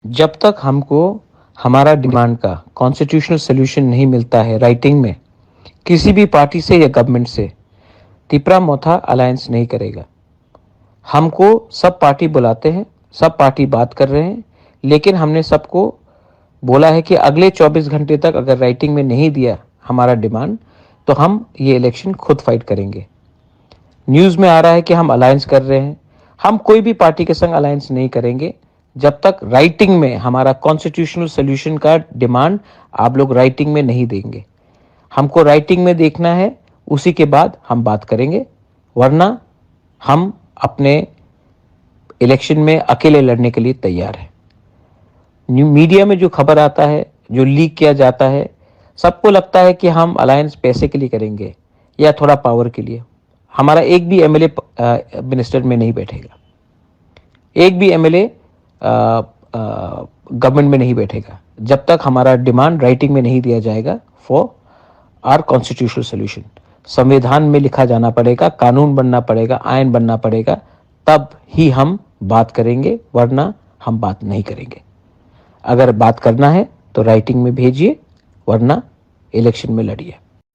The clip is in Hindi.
जब तक हमको हमारा डिमांड का कॉन्स्टिट्यूशनल सोल्यूशन नहीं मिलता है राइटिंग में किसी भी पार्टी से या गवर्नमेंट से, तिपरा मोथा अलायंस नहीं करेगा। हमको सब पार्टी बुलाते हैं, सब पार्टी बात कर रहे हैं, लेकिन हमने सबको बोला है कि अगले 24 घंटे तक अगर राइटिंग में नहीं दिया हमारा डिमांड तो हम ये इलेक्शन खुद फाइट करेंगे। न्यूज़ में आ रहा है कि हम अलायंस कर रहे हैं। हम कोई भी पार्टी के संग अलायंस नहीं करेंगे जब तक राइटिंग में हमारा कॉन्स्टिट्यूशनल सोल्यूशन का डिमांड आप लोग राइटिंग में नहीं देंगे। हमको राइटिंग में देखना है, उसी के बाद हम बात करेंगे, वरना हम अपने इलेक्शन में अकेले लड़ने के लिए तैयार हैं। मीडिया में जो खबर आता है, जो लीक किया जाता है, सबको लगता है कि हम अलायंस पैसे के लिए करेंगे या थोड़ा पावर के लिए। हमारा एक भी एमएलए मिनिस्टर में नहीं बैठेगा, एक भी एमएलए गवर्नमेंट में नहीं बैठेगा जब तक हमारा डिमांड राइटिंग में नहीं दिया जाएगा फॉर आर कॉन्स्टिट्यूशनल सोल्यूशन। संविधान में लिखा जाना पड़ेगा, कानून बनना पड़ेगा, आयन बनना पड़ेगा, तब ही हम बात करेंगे, वरना हम बात नहीं करेंगे। अगर बात करना है तो राइटिंग में भेजिए, वरना इलेक्शन में लड़िए।